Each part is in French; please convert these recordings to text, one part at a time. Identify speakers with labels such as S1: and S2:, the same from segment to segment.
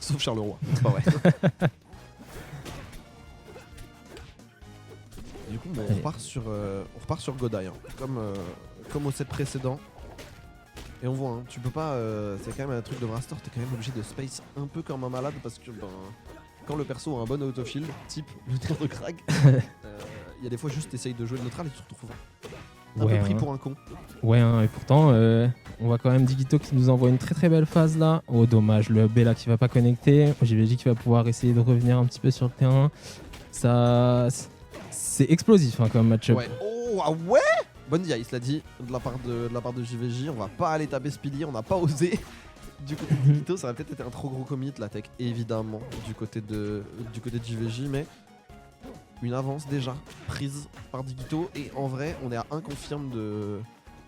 S1: Sauf Charleroi, c'est pas vrai. Du coup, bon, on repart sur Godai, hein. Comme au set précédent. Et on voit, hein, tu peux pas. C'est quand même un truc de Vrastor, t'es quand même obligé de space un peu comme un malade parce que quand le perso a un bon autofield, type le tir de Krag, il y a des fois juste t'essayes de jouer le neutral et tu te retrouves un peu pris pour un con.
S2: Ouais, hein, et pourtant, on voit quand même Digito qui nous envoie une très très belle phase là. Oh, dommage, le Bella qui va pas connecter. JVJ qui va pouvoir essayer de revenir un petit peu sur le terrain. Ça. C'est explosif hein, comme match-up.
S1: Ouais. Oh, ah ouais! Bonne DI, cela dit, de la part de JVJ. On va pas aller taper ce pilier, on n'a pas osé. Du côté de Digito, ça aurait peut-être été un trop gros commit, la tech, évidemment, du côté de JVJ, mais une avance déjà prise par Digito. Et en vrai, on est à un confirme de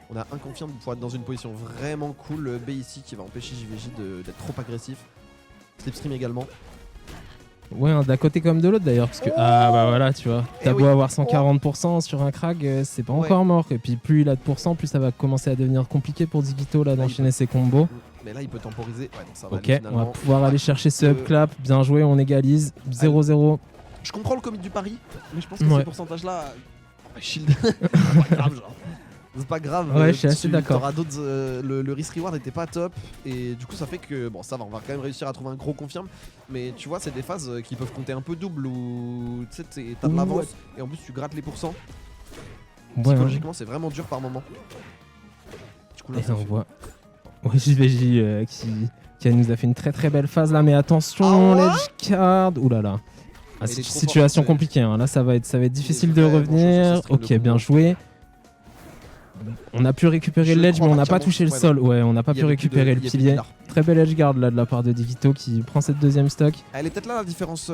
S1: pouvoir être dans une position vraiment cool. Le B ici qui va empêcher JVJ d'être trop agressif. Slipstream également.
S2: Ouais, hein, d'un côté comme de l'autre d'ailleurs, parce que ah bah voilà, tu vois, t'as beau avoir 140% sur un Krag, c'est pas encore mort. Et puis plus il a de pourcents, plus ça va commencer à devenir compliqué pour Digito là d'enchaîner ses combos.
S1: Mais là il peut temporiser. Ouais, donc ça va
S2: ok, on va pouvoir aller chercher ce upclap, bien joué, on égalise 0-0.
S1: Je comprends le commit du pari, mais je pense que ce pourcentage là, shield, c'est pas grave genre. C'est pas grave,
S2: ouais, je suis assez d'accord.
S1: Le risk reward était pas top et du coup ça fait que bon ça va, on va quand même réussir à trouver un gros confirme, mais tu vois c'est des phases qui peuvent compter un peu double où tu sais t'as de l'avance et en plus tu grattes les pourcents. Psychologiquement c'est vraiment dur par moment. Du coup là
S2: on voit JVJ qui nous a fait une très très belle phase là, mais attention, l'edge card, oulala. Ah, c'est une situation compliquée hein. Là ça va être difficile de revenir. Ok, bien joué. On a pu récupérer le ledge mais on n'a pas touché le sol. Ouais, on n'a pas pu récupérer le pilier. Très belle edge guard là de la part de Digito qui prend cette deuxième stock.
S1: Elle est peut-être là la différence,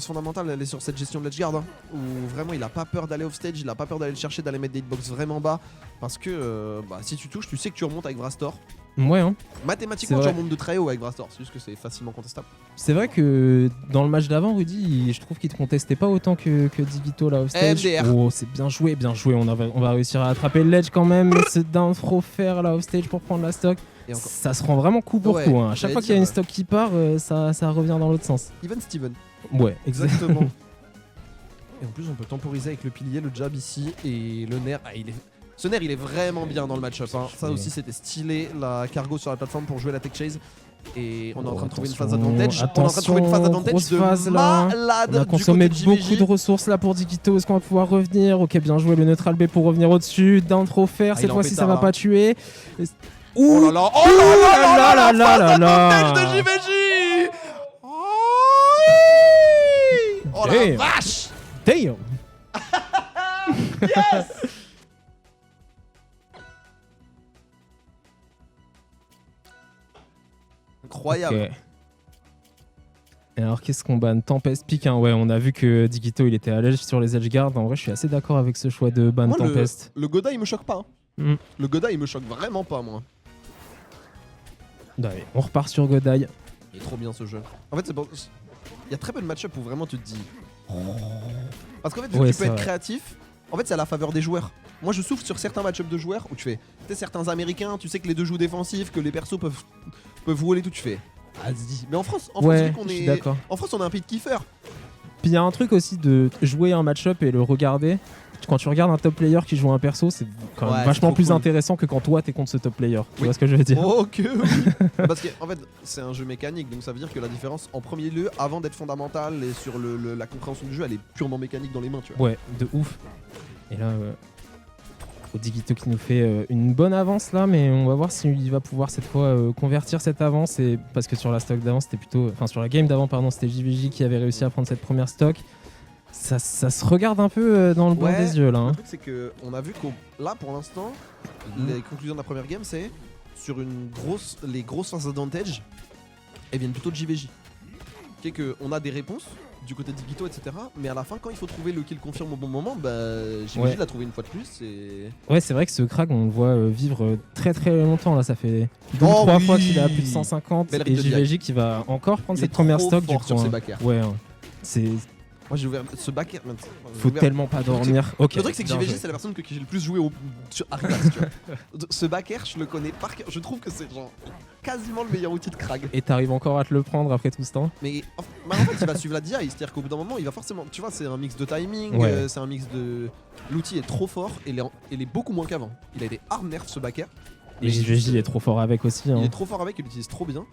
S1: fondamentale, elle est sur cette gestion de l'edge guard hein, où vraiment il a pas peur d'aller off stage, il a pas peur d'aller le chercher, d'aller mettre des hitbox vraiment bas parce que si tu touches, tu sais que tu remontes avec Vrastor.
S2: Ouais hein.
S1: Mathématiquement tu remontes de très haut avec Vrastor, c'est juste que c'est facilement contestable.
S2: C'est vrai que dans le match d'avant, Rudy, je trouve qu'il te contestait pas autant que Digito là off stage.
S1: MDR.
S2: Oh, c'est bien joué, on va réussir à attraper le ledge quand même, mais c'est d'un trop faire là off stage pour prendre la stock. Ça se rend vraiment coup pour coup. Hein. À chaque fois qu'il y a une stock qui part, ça revient dans l'autre sens.
S1: Even Steven.
S2: Ouais, exactement.
S1: Et en plus, on peut temporiser avec le pilier, le jab ici et le nerf. Ce nerf, il est vraiment bien dans le match-up. Hein. Ça aussi, c'était stylé. La cargo sur la plateforme pour jouer la tech chase. Et on est en train de trouver une phase advantage. On est en train de trouver une phase advantage de malade.
S2: On a consommé beaucoup de ressources là pour Digito. Est-ce qu'on va pouvoir revenir? Ok, bien joué le neutral B pour revenir au-dessus. Down trop faire. Cette fois-ci, ça va pas tuer.
S1: Oh là là, oh là là là là là de JVJ. Oh la vache.
S2: Damn.
S1: Yes. Incroyable.
S2: Okay. Et alors qu'est-ce qu'on banne? Tempest Peak, hein. Ouais, on a vu que Digito il était à l'aise sur les edge guards. En vrai, je suis assez d'accord avec ce choix de ban Tempest.
S1: Le Godai il me choque pas. Hein. Le Godai il me choque vraiment pas moi.
S2: Allez, on repart sur Godai.
S1: Il est trop bien ce jeu. En fait, il y a très peu de match-up où vraiment tu te dis. Parce qu'en fait, vu que tu peux être créatif, en fait, c'est à la faveur des joueurs. Moi, je souffle sur certains match-up de joueurs où tu fais. Tu sais, certains américains, tu sais que les deux jouent défensifs, que les persos peuvent voler tout, tu fais. Vas-y. Mais en France,
S2: ouais,
S1: en France, on est un pays de kiffeurs.
S2: Puis il y a un truc aussi de jouer un match-up et le regarder. Quand tu regardes un top player qui joue un perso, c'est quand même vachement plus intéressant que quand toi t'es contre ce top player. Tu vois ce que je veux dire?
S1: Ok, oui. Parce qu'en fait, c'est un jeu mécanique, donc ça veut dire que la différence, en premier lieu, avant d'être fondamentale et sur la compréhension du jeu, elle est purement mécanique dans les mains, tu vois.
S2: Ouais, de ouf. Et là, Digito qui nous fait une bonne avance là, mais on va voir s'il va pouvoir cette fois convertir cette avance. Et parce que sur la stock d'avant, c'était plutôt, enfin sur la game d'avant, pardon, c'était JVJ qui avait réussi à prendre cette première stock. Ça se regarde un peu dans le blanc des yeux là. Hein.
S1: Le truc c'est que on a vu que là pour l'instant, les conclusions de la première game c'est sur les grosses phases d'advantage, elles viennent plutôt de JVJ. Qui est que on a des réponses du côté de Digito, etc. Mais à la fin, quand il faut trouver le kill confirme au bon moment, JVJ l'a trouvé une fois de plus.
S2: Ouais, c'est vrai que ce Krag, on le voit vivre très très longtemps là. Ça fait 2-3 fois qu'il a plus de 150 et JVJ qui va encore prendre cette première stock du coup.
S1: Sur ses backers.
S2: Ouais, hein. C'est
S1: Moi j'ai ouvert ce back air.
S2: Faut tellement pas dormir. Ok.
S1: Le truc c'est que JVG c'est la personne que j'ai le plus joué sur Arribas, tu vois. Ce back air je le connais par cœur. Je trouve que c'est genre quasiment le meilleur outil de Krag.
S2: Et t'arrives encore à te le prendre après tout ce temps?
S1: Mais en fait il va suivre la DI, c'est-à-dire qu'au bout d'un moment il va forcément. Tu vois, c'est un mix de timing,
S2: Ouais.
S1: c'est un mix de. L'outil est trop fort et il est beaucoup moins qu'avant. Il a été hard nerf ce back air.
S2: Et JVJ est trop fort avec aussi. Hein.
S1: Il est trop fort avec, il l'utilise trop bien.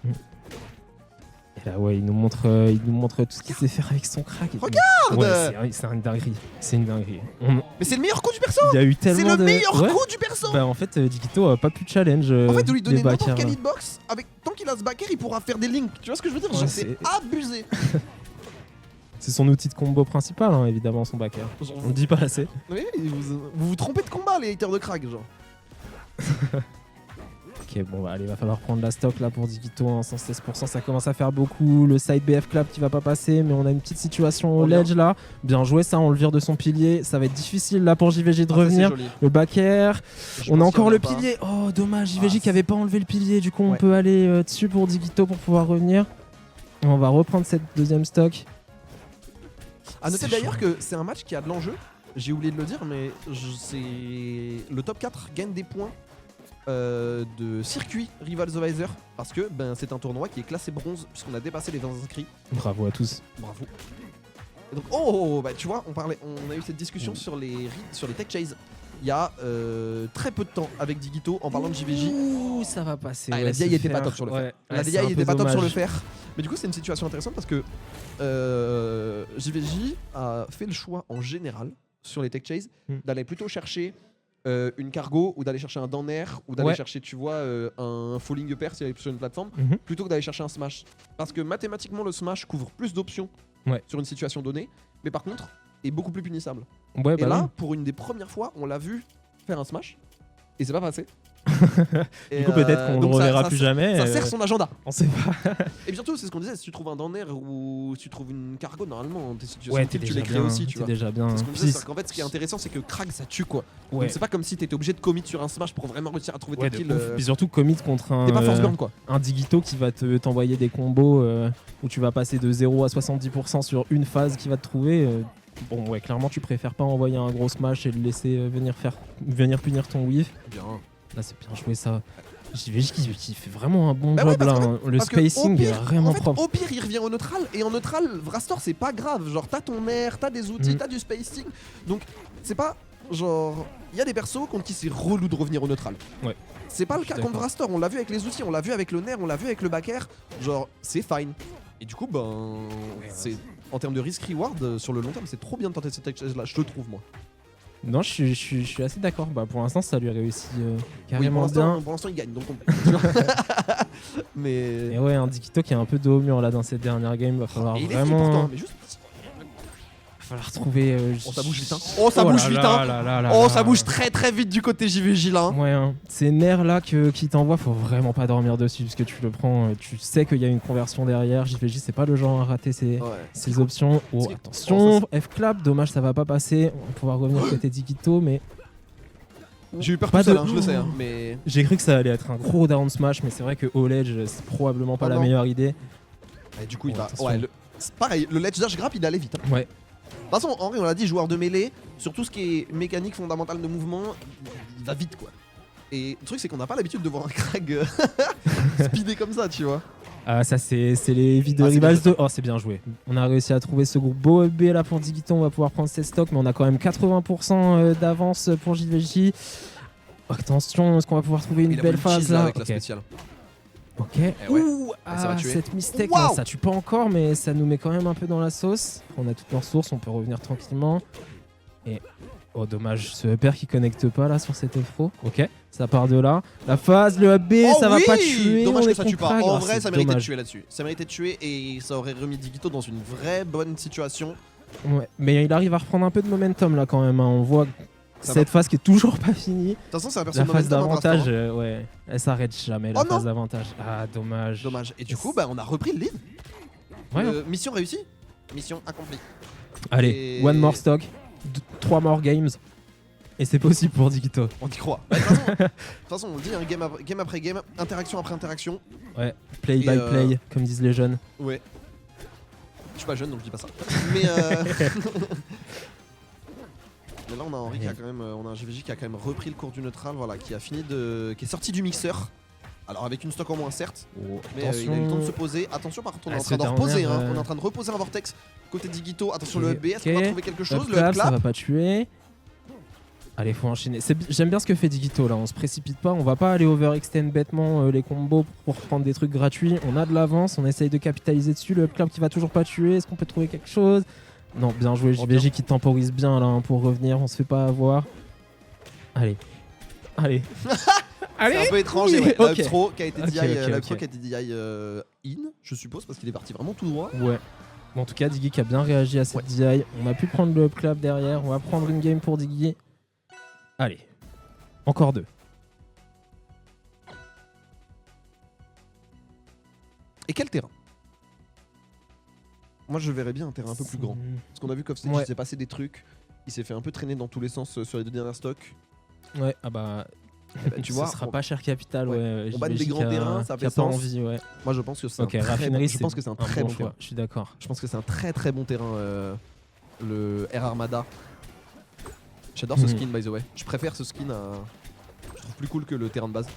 S2: Et là, ouais, il nous montre tout ce qu'il sait faire avec son crack.
S1: Regarde
S2: Ouais, c'est une dinguerie. C'est une dinguerie.
S1: Mais c'est le meilleur coup du perso.
S2: Il y a eu tellement
S1: C'est le
S2: de...
S1: meilleur
S2: Ouais.
S1: coup du perso.
S2: Bah en fait, Digito a pas pu de challenge.
S1: En fait, de lui donner
S2: des
S1: n'importe
S2: backers.
S1: quel hitbox, tant qu'il a ce backer, il pourra faire des links. Tu vois ce que je veux dire?
S2: Ouais,
S1: Genre, c'est abusé.
S2: C'est son outil de combo principal, hein, évidemment, son backer.
S1: Genre,
S2: On le dit pas assez.
S1: oui, vous trompez de combat, les haters de Krag, genre.
S2: Ok, bon, bah, allez, va falloir prendre la stock là pour Digito, hein, 116%, ça commence à faire beaucoup. Le side BF clap qui va pas passer, mais on a une petite situation au ledge là. Bien joué, ça, on le vire de son pilier. Ça va être difficile là pour JVG de revenir. Le back air. On a encore le pilier. Oh, dommage, JVG qui avait pas enlevé le pilier. Du coup, on peut aller dessus pour Digito pour pouvoir revenir. Et on va reprendre cette deuxième stock.
S1: A noter d'ailleurs que c'est un match qui a de l'enjeu. J'ai oublié de le dire, mais c'est le top 4 gagne des points de circuit Rivals of Aether parce que c'est un tournoi qui est classé bronze puisqu'on a dépassé les 20 inscrits.
S2: Bravo à tous.
S1: Bravo. Et donc, bah tu vois, on a eu cette discussion sur les tech chase. Il y a très peu de temps avec Digito en parlant de JVJ.
S2: Ouh, ça va passer.
S1: La DI était pas top sur le fer. La DI était pas top sur le fer. Mais du coup, c'est une situation intéressante parce que JVJ a fait le choix en général sur les tech chase d'aller plutôt chercher une cargo ou d'aller chercher un Danner ou d'aller chercher, tu vois, un falling upper s'il est sur une plateforme plutôt que d'aller chercher un smash. Parce que mathématiquement, le smash couvre plus d'options sur une situation donnée, mais par contre, est beaucoup plus punissable.
S2: Ouais,
S1: et là, pour une des premières fois, on l'a vu faire un smash et c'est pas passé.
S2: Du coup, peut-être qu'on ne le reverra plus jamais.
S1: Ça sert son agenda.
S2: On sait pas.
S1: Et puis surtout, c'est ce qu'on disait, si tu trouves un Danner ou si tu trouves une cargo, normalement, tes situations
S2: Ouais,
S1: tu les crées aussi, tu vois.
S2: déjà bien.
S1: C'est ce qu'on disait, c'est qu'en fait, ce qui est intéressant, c'est que Krag, ça tue quoi.
S2: Ouais.
S1: Donc c'est pas comme si t'étais obligé de commit sur un smash pour vraiment réussir à trouver tes kills.
S2: Puis surtout, commit contre
S1: T'es pas force burn quoi.
S2: Un Digito qui va t'envoyer des combos où tu vas passer de 0 à 70% sur une phase qui va te trouver. Bon, ouais, clairement, tu préfères pas envoyer un gros smash et le laisser venir punir ton whiff.
S1: Bien.
S2: Là, c'est bien joué ça. JVJ qui fait vraiment un bon
S1: ouais,
S2: job là. Le spacing est vraiment propre.
S1: Au pire, il revient au neutral. Et en neutral, Vrastor, c'est pas grave. Genre, t'as ton air, t'as des outils, t'as du spacing. Donc, c'est pas genre. Il y a des persos contre qui c'est relou de revenir au neutral.
S2: Ouais.
S1: C'est pas le cas contre Vrastor. On l'a vu avec les outils, on l'a vu avec le nerf, on l'a vu avec le back air. Genre, c'est fine. Et du coup, c'est. En termes de risk-reward, sur le long terme, c'est trop bien de tenter cette tech chase là, je le trouve, moi.
S2: Non, je suis assez d'accord. Bah, pour l'instant, ça lui réussit carrément
S1: bien. Pour l'instant, il gagne, donc on... Mais...
S2: Et ouais, un Digito qui est un peu dos au mur là dans cette dernière game. Va falloir
S1: il
S2: vraiment...
S1: est pourtant, mais juste...
S2: Va falloir trouver...
S1: Oh, ça bouge vite, hein. Oh, ça bouge vite, hein. Oh, ça bouge très très vite du côté JVJ là.
S2: Ouais, hein. Ces nerfs là qui t'envoient, faut vraiment pas dormir dessus parce que tu le prends, tu sais qu'il y a une conversion derrière. JVJ, c'est pas le genre à rater ses options. Oh, attention, F-clap, dommage, ça va pas passer. On va pouvoir revenir côté Digito, mais.
S1: J'ai eu peur tout seul, hein, je le sais, hein, mais.
S2: J'ai cru que ça allait être un gros down smash, mais c'est vrai que au ledge, c'est probablement pas la meilleure idée.
S1: Et du coup, il va. Ouais, c'est pareil, le ledge dash grab, il allait vite. Hein.
S2: Ouais.
S1: De toute façon, en vrai, on l'a dit, joueur de mêlée, sur tout ce qui est mécanique fondamentale de mouvement, il va vite quoi. Et le truc, c'est qu'on n'a pas l'habitude de voir un Krag speeder comme ça, tu vois.
S2: Ah, ça, c'est les vies de Rivals 2. Oh, c'est bien joué. On a réussi à trouver ce groupe beau B là pour Digito. On va pouvoir prendre ses stocks, mais on a quand même 80% d'avance pour JVJ. Attention, est-ce qu'on va pouvoir trouver une belle phase là
S1: avec la spéciale.
S2: Ok. Ouh, cette mistake, wow. Ça tue pas encore, mais ça nous met quand même un peu dans la sauce. On a toutes leurs sources, on peut revenir tranquillement. Et oh, dommage, ce upper qui connecte pas là sur cet F-Pro. Ok, ça part de là. La phase, le AB, ça va pas tuer.
S1: Dommage que ça tue pas. En vrai, ça méritait de tuer là-dessus. Ça méritait de tuer et ça aurait remis Digito dans une vraie bonne situation.
S2: Ouais, mais il arrive à reprendre un peu de momentum là quand même. Hein. On voit cette phase qui est toujours pas finie.
S1: De toute façon, c'est un perso
S2: de phase d'avantage, ouais, elle s'arrête jamais la phase d'avantage. Ah, dommage.
S1: Dommage. Et du coup, on a repris le lead.
S2: Ouais.
S1: Mission réussie. Mission accomplie.
S2: Allez, one more stock, 3 more games. Et c'est possible pour Digito.
S1: On y croit. De toute façon, on le dit, hein, game après game, interaction après interaction.
S2: Ouais, play by play, comme disent les jeunes.
S1: Ouais. Je suis pas jeune donc je dis pas ça. Mais, mais là on a Henri qui a quand même, on a un GVJ qui a quand même repris le cours du neutral, voilà, qui a fini qui est sorti du mixeur. Alors avec une stock en moins certes, mais il a eu le temps de se poser. Attention par contre on est en train de reposer, hein. On est en train de reposer un vortex côté Digito. Attention le BS, on va trouver quelque chose, le clap.
S2: Ça va pas tuer. Allez, faut enchaîner. J'aime bien ce que fait Digito là, on se précipite pas, on va pas aller overextend bêtement les combos pour prendre des trucs gratuits. On a de l'avance, on essaye de capitaliser dessus. Le clap qui va toujours pas tuer, est-ce qu'on peut trouver quelque chose? Non, bien joué, JVJ qui temporise bien là pour revenir, on se fait pas avoir. Allez. Allez. Allez.
S1: C'est un peu étrange, ouais.
S2: Okay.
S1: L'upthrow qui a été DI, in, je suppose, parce qu'il est parti vraiment tout droit.
S2: Ouais. Bon, en tout cas, Diggy qui a bien réagi à cette DI. On a pu prendre le up clap derrière, on va prendre une game pour Diggy. Allez, encore 2.
S1: Et quel terrain? Moi je verrais bien un terrain un peu plus grand. Parce qu'on a vu qu'Offstage il s'est passé des trucs, il s'est fait un peu traîner dans tous les sens sur les 2 dernières stocks.
S2: Ouais, ah bah...
S1: tu vois,
S2: ce sera pas cher capital, ouais.
S1: On bat des grands terrains, ça fait
S2: pas envie, ouais.
S1: Moi je pense que c'est un très bon
S2: choix. Je suis d'accord.
S1: Je pense que c'est un très bon terrain, le Air Armada. J'adore ce skin by the way. Je préfère ce skin à... Je trouve plus cool que le terrain de base.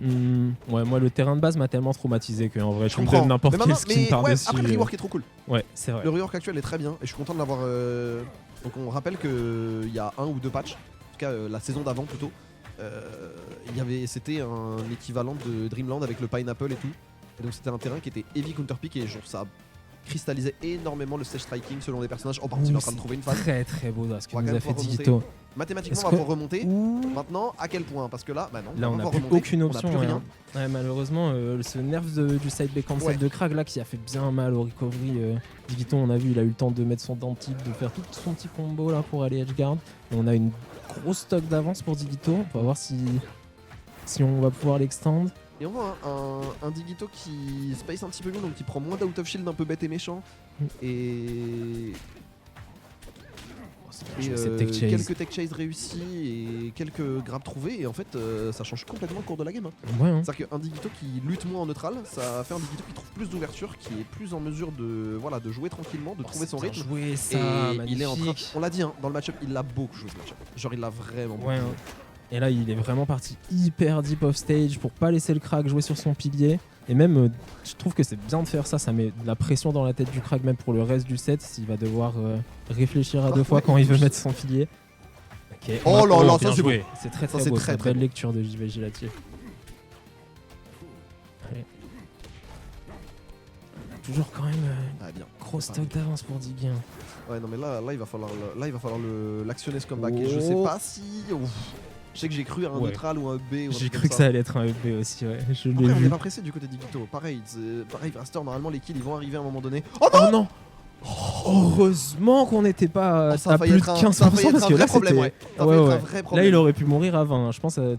S2: Ouais, moi le terrain de base m'a tellement traumatisé que en vrai je me donne n'importe quel skin par-dessus.
S1: Après le rework est trop cool.
S2: Ouais, c'est vrai.
S1: Le rework actuel est très bien et je suis content de l'avoir. Donc on rappelle qu'il y a 1 ou 2 patchs, en tout cas la saison d'avant plutôt. C'était un équivalent de Dreamland avec le Pineapple et tout. Et donc c'était un terrain qui était heavy counterpick et genre ça cristallisait énormément le stage striking selon les personnages. En particulier en train de trouver une phase.
S2: Très beau là, ce que nous a fait Digito.
S1: Mathématiquement, on va pouvoir remonter. Maintenant, à quel point? Parce que là, bah non.
S2: Là, on n'a plus aucune option. On a plus rien. Ouais, malheureusement, ce nerf du side back cancel de Krag là qui a fait bien mal au recovery. Digito, on a vu, il a eu le temps de mettre son dentil, de faire tout son petit combo là pour aller edgeguard. On a une grosse stock d'avance pour Digito. On va voir si on va pouvoir l'extend.
S1: Et on voit un Digito qui space un petit peu mieux, donc qui prend moins d'out of shield un peu bête et méchant. Et quelques tech chase réussis et quelques grabs trouvés. Et en fait, ça change complètement le cours de la game.
S2: Ouais, hein.
S1: C'est-à-dire qu'un Digito qui lutte moins en neutral, ça fait un Digito qui trouve plus d'ouverture, qui est plus en mesure de jouer tranquillement, de trouver son rythme.
S2: Joué, ça,
S1: et il est en train, on l'a dit, hein, dans le match-up, il l'a beaucoup joué ce match-up. Genre, il l'a vraiment beaucoup joué.
S2: Et là, il est vraiment parti hyper deep off stage pour pas laisser le Krag jouer sur son pilier. Et même, je trouve que c'est bien de faire ça. Ça met de la pression dans la tête du Krag, même pour le reste du set, s'il va devoir réfléchir à 2 fois quand il veut mettre son pilier. Okay.
S1: Oh là là, ça c'est beau.
S2: C'est très beau. C'est une belle lecture de JVJ là-dessus. Toujours quand même gros stock d'avance pour Diggy.
S1: Ouais, non mais là il va falloir l'actionner ce comeback. Et je sais pas si... Je sais que j'ai cru à un neutral ou un B.
S2: J'ai cru que ça allait être un B aussi, ouais.
S1: Après, on n'est pas pressé du côté de Digito. Pareil, Raster, normalement les kills ils vont arriver à un moment donné. Oh non,
S2: heureusement qu'on n'était pas à plus de 15% parce que là c'était... Là il aurait pu mourir à 20, je pense à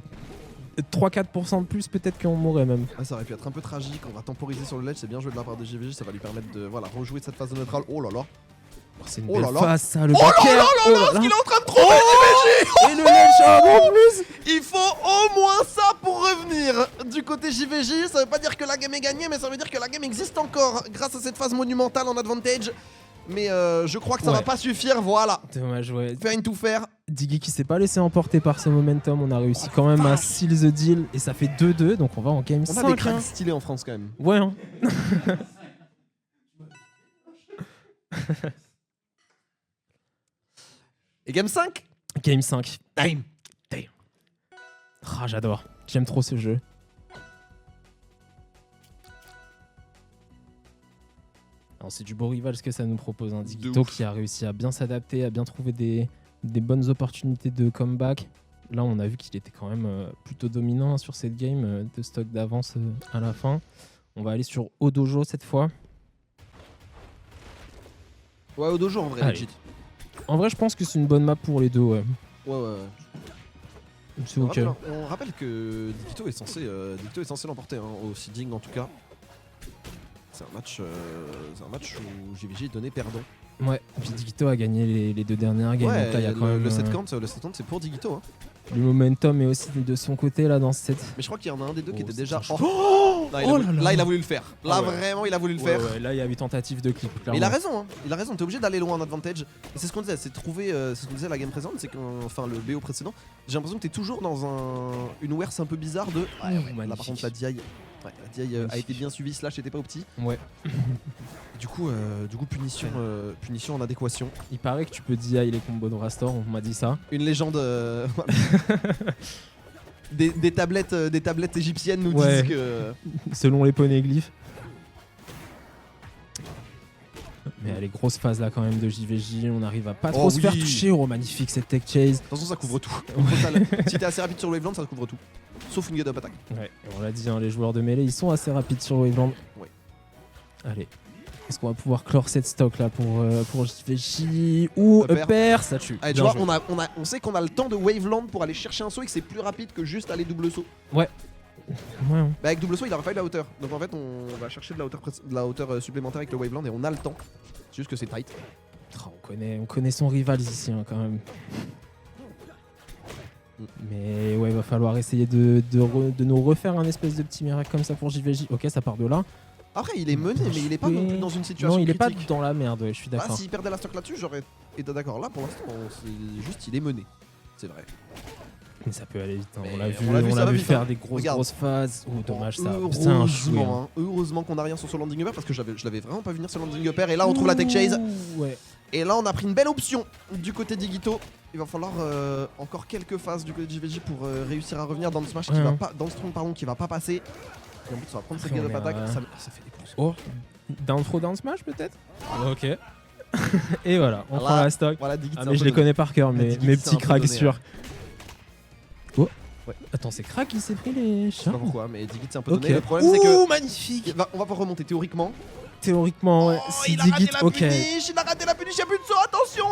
S2: 3-4% de plus peut-être qu'on mourrait même.
S1: Ça aurait pu être un peu tragique, on va temporiser sur le ledge, c'est bien joué de la part de JVJ, ça va lui permettre de rejouer cette phase de neutral. Oh là là.
S2: C'est une belle phase ça, le
S1: backer. Oh là là, ce qu'il est en train de trouver JVJ.
S2: Et le ledge en plus.
S1: Il faut au moins ça pour revenir du côté JVJ. Ça veut pas dire que la game est gagnée, mais ça veut dire que la game existe encore grâce à cette phase monumentale en advantage. Mais je crois que ça va pas suffire, voilà.
S2: Dommage, ouais.
S1: Faire une tout faire.
S2: Diggy qui s'est pas laissé emporter par ce momentum, on a réussi quand même à seal the deal et ça fait 2-2, donc on va en game 5.
S1: On a des cracks stylés en France quand même.
S2: Ouais, hein.
S1: Et game 5?
S2: Game 5.
S1: Time.
S2: Ah, j'adore. J'aime trop ce jeu. C'est du beau rival ce que ça nous propose. Hein. Digito qui a réussi à bien s'adapter, à bien trouver des bonnes opportunités de comeback. Là, on a vu qu'il était quand même plutôt dominant sur cette game, de stock d'avance à la fin. On va aller sur Odojo cette fois.
S1: Ouais, Odojo en vrai, legit.
S2: En vrai, je pense que c'est une bonne map pour les deux, ouais.
S1: Ouais.
S2: C'est ok.
S1: On rappelle que Digito est censé l'emporter, hein, au seeding en tout cas. C'est un match où JVJ est donné perdant.
S2: Ouais, puis Digito a gagné les 2 dernières games.
S1: Ouais,
S2: là, y a quand même,
S1: le set count c'est pour Digito. Hein.
S2: Le momentum est aussi de son côté là dans ce set.
S1: Mais je crois qu'il y en a un des deux qui était déjà... Oh Là, il a voulu le faire. Là, vraiment, il a voulu le faire.
S2: Ouais, là, il y a eu tentative de clip.
S1: Mais il a raison, hein. Il a raison. T'es obligé d'aller loin en advantage. Et c'est ce qu'on disait. C'est trouver. C'est ce qu'on disait la game présente. C'est qu'enfin le BO précédent. J'ai l'impression que t'es toujours dans une werse un peu bizarre de. Là, par contre, la DI. Ouais, la DI a été bien suivie. Slash était pas au petit.
S2: Ouais.
S1: Du coup, punition en adéquation.
S2: Il paraît que tu peux DI les combos de Rastor. On m'a dit ça.
S1: Une légende. Des tablettes égyptiennes nous disent que.
S2: Selon les poneglyphes. Mais elle est grosse phase là quand même de JVJ, on arrive à pas trop se faire toucher. Oh magnifique cette tech chase.
S1: Attention, ça couvre tout. Si t'es assez rapide sur le waveland, ça couvre tout. Sauf une get-up attack.
S2: Ouais, on l'a dit, hein, les joueurs de mêlée ils sont assez rapides sur le waveland.
S1: Ouais.
S2: Allez. Est-ce qu'on va pouvoir clore cette stock là pour JVJ ou Upper? Ça tue.
S1: Allez, tu vois, on sait qu'on a le temps de waveland pour aller chercher un saut et que c'est plus rapide que juste aller double saut.
S2: Ouais. Ouais.
S1: Bah avec double saut il aura fallu la hauteur. Donc en fait on va chercher de la hauteur supplémentaire avec le waveland et on a le temps. C'est juste que c'est tight.
S2: Oh, on connaît son rival ici hein, quand même. Mais ouais, va falloir essayer de nous refaire un espèce de petit miracle comme ça pour JVJ. Ok, ça part de là.
S1: Après il est mené mais il est pas non plus dans une situation
S2: critique. Non, il
S1: critique.
S2: est pas dans la merde, ouais, je suis d'accord.
S1: Ah, s'il perdait la stock là-dessus, j'aurais été d'accord. Là pour l'instant, c'est juste il est mené. C'est vrai.
S2: Mais ça peut aller vite, hein. On l'a vu faire des grosses phases. Oh dommage ça.
S1: Heureusement qu'on a rien sur ce landing upper parce que je l'avais vraiment pas vu venir ce landing upper. Et là on trouve la tech chase.
S2: Ouais.
S1: Et là on a pris une belle option du côté d'Igito. Il va falloir encore quelques phases du côté de JVJ pour réussir à revenir dans le smash qui va pas, dans le strong pardon, qui va pas passer. Et en plus ça va prendre cette get up attack. Ça fait des pouces.
S2: Oh, down throw down smash peut-être. Ok. Et voilà, on prend la stock.
S1: Voilà,
S2: mais je les connais par cœur, mes petits cracks sûrs. Oh, ouais. Attends, c'est Crack qui s'est pris les chats.
S1: Je sais pas pourquoi, mais Digit c'est un peu donné. Le problème c'est que.
S2: Magnifique.
S1: On va pouvoir remonter théoriquement.
S2: Théoriquement, ouais. Si Digit, ok.
S1: Il a raté la punish, il n'y a plus de saut, attention,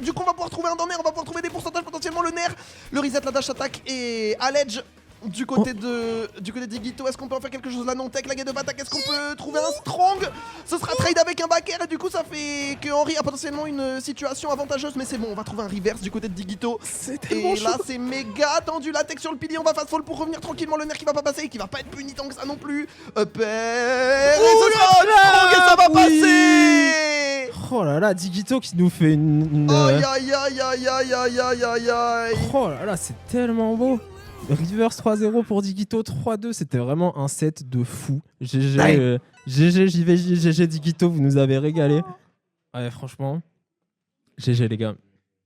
S1: du coup on va pouvoir trouver un dans nerf, on va pouvoir trouver des pourcentages potentiellement le nerf, le reset, la dash attack et à l'edge. Du côté d'Igito, est-ce qu'on peut en faire quelque chose là? Non, tech, la get de attaque, est-ce qu'on peut trouver un strong? Ce sera trade avec un backer et du coup ça fait que Henry a potentiellement une situation avantageuse, mais c'est bon, on va trouver un reverse du côté de Digito. Et là c'est méga tendu, la tech sur le pilier, on va fast fall pour revenir tranquillement, le nerf qui va pas passer et qui va pas être puni tant que ça non plus. Upper, et ce sera un strong et ça va passer.
S2: Oh là là, Digito qui nous fait une...
S1: Aïe aïe aïe aïe aïe aïe aïe aïe aïe.
S2: Oh là là, c'est tellement beau. Reverse 3-0 pour Digito, 3-2, c'était vraiment un set de fou. GG, GG, GG Digito, vous nous avez régalé. Ouais, franchement, GG les gars.